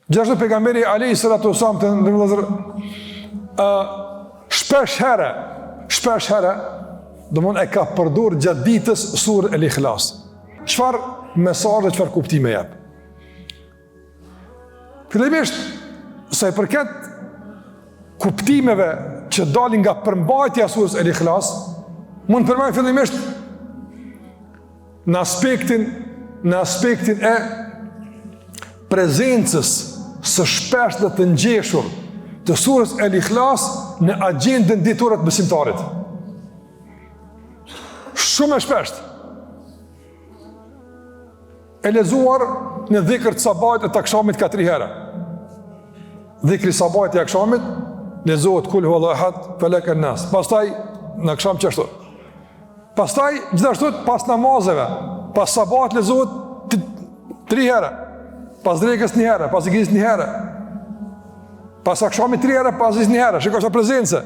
Gjithashtu pejgamberi alayhi salatu wasallam të ndërvëllazër shpesh herë domthon e ka përdorur gjatë ditës surën El-Ikhlas. Çfarë mesazhe, çfarë kuptime jep? Fillimisht, sa i përket kuptimeve që dalin nga përmbajtja e surës El-Ikhlas, mund të përmend fillimisht në aspektin e prezencës së shpesh dhe të ngjeshur të surës El-Ikhlas në agjendën ditore të besimtarit. Shumë e shpesht. E lexuar në dhikr të sabahit e të akşamit ka 3 herë. Dhikri sabahit e akşamit lexohet kul huwallahu ahad, falak an-nas. Pastaj në akşam çashtu. Pastaj gjithashtu pas namazeve, pas sabahit lexohet 3 herë. Pas drekës 1 herë, pas ikindis 1 herë. Pas akşamit 3 herë, pas ikindis 1 herë. Shikoj sa prezencë.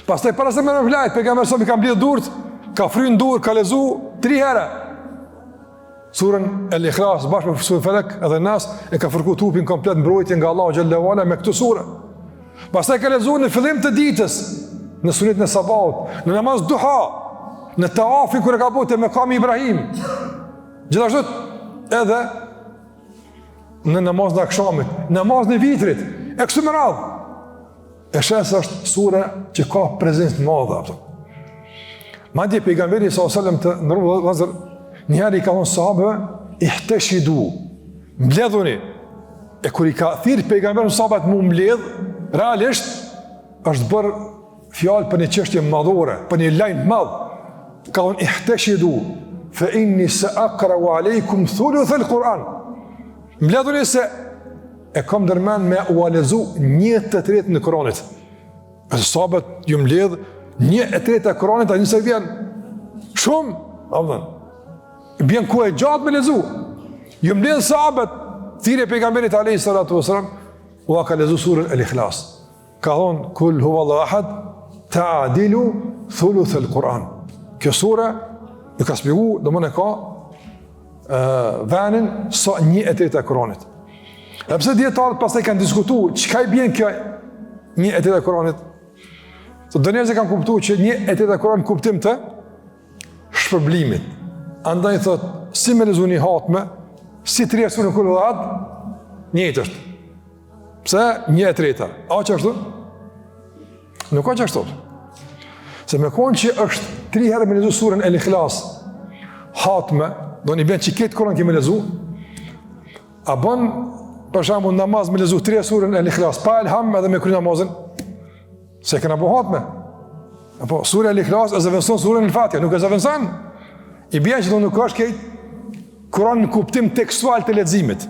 Pastaj para se më vlajt, pejgamberi sa më ka mbledh durt, ka fryn dur, ka lexu 3 herë. Surën El-Ikhlas bashkë me surën Falak edhe Nas e ka fërku trupin komplet mbrojtje nga Allahu xhallahu ala me këtë surë. Pastaj ka lexuar në fillim të ditës, në sunetën e sabahut, në namaz duha, në tawafi kur e ka bëu te Mekami Ibrahim. Gjithashtu edhe në namaz në akşamit, namaz në vitrit, e kështu me radhë. E shes është sura që ka prezencë të madhe. Madje pejgamberi sallallahu alajhi wasallam të ndërruar njëherë i ka thonë sahabëve, ihteshidu, mbledhuni. E kur i ka thirrë pejgamberi sahabët mu mbledh, realisht është bërë fjalë për një çështje madhore, për një lajm madh. Ka thonë ihteshidu, fa inni sa'aqra'u alaykum thuluth al-Quran. Mbledhuni se e kam ndërmend me u lexu 1/3 në Kuranit. Sahabët ju mbledh 1/3 e Kuranit, tani se vjen shumë, domethënë bjen ku e gjatë me lezu. Ju mbledh sahabët, thirrje pejgamberit alayhi salatu wasalam, u ka lezu surën El-Ikhlas. Ka thonë kul huwallahu ahad ta'dilu thuluth al-Quran. Kjo sura e ka shpjeguar, domthonë ka vënën sa 1/3 e Kuranit. E pse dietarët pastaj kanë diskutuar çka i bën kjo 1/3 e Kuranit? So do njerëzit kanë kuptuar që 1/3 e Kuranit kuptim të shpërblimit. Andaj thot, si me lezuni hatme, si 3 surën kul huwallahu ahad, njëjtë është. Pse 1/3? A që ashtu? Nuk ka që ashtu. Se me konë që është 3 herë me lezu surën El-Ikhlas, hatme, do një bjen që ketë Kur'an kemi lezu, a bën, për shembull namaz me lezu 3 surën El-Ikhlas, pa elham edhe me kry namazin, se këna po hatme. Apo surë El-Ikhlas e zëvënson surën El-Fatiha, nuk e zëvënson. I bjen që do nuk është kejt Kur'an në kuptim tekstual të leximit,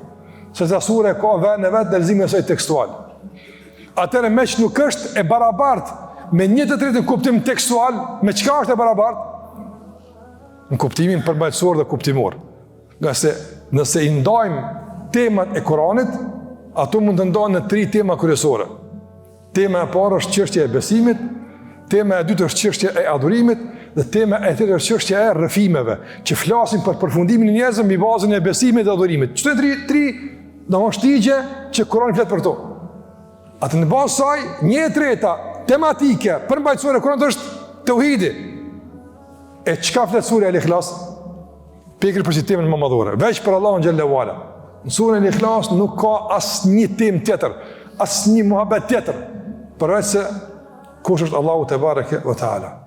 se ta sura ka vend e vet të leximit e saj tekstual. Atëherë me që nuk është e barabartë me 1/3 në kuptim tekstual, me çka është e barabartë? Në kuptimin përmbajtësor dhe kuptimor. Nga se nëse i ndajmë temat e Kur'anit, ato mund të ndahen në 3 tema kryesore. Tema e parë është çështja e besimit, tema e dytë është çështja e adhurimit, dhe tema e tretë është çështja e rrëfimeve, që flasin për përfundimin e njerëzve mbi bazën e besimit dhe adhurimit. Çto 3 domosht shtigje që Kurani flet për to. Atë në bazë saj 1/3 tematike përmbajtësore e Kuranit është tauhidi. E çka flet sura El-Ikhlas? Pikërisht për temën më madhore, veç për Allahun xhallahu ala. Në surën El-Ikhlas nuk ka asnjë temë tjetër, asnjë muhabet tjetër, përveç se kush është Allahu te bareke ve taala.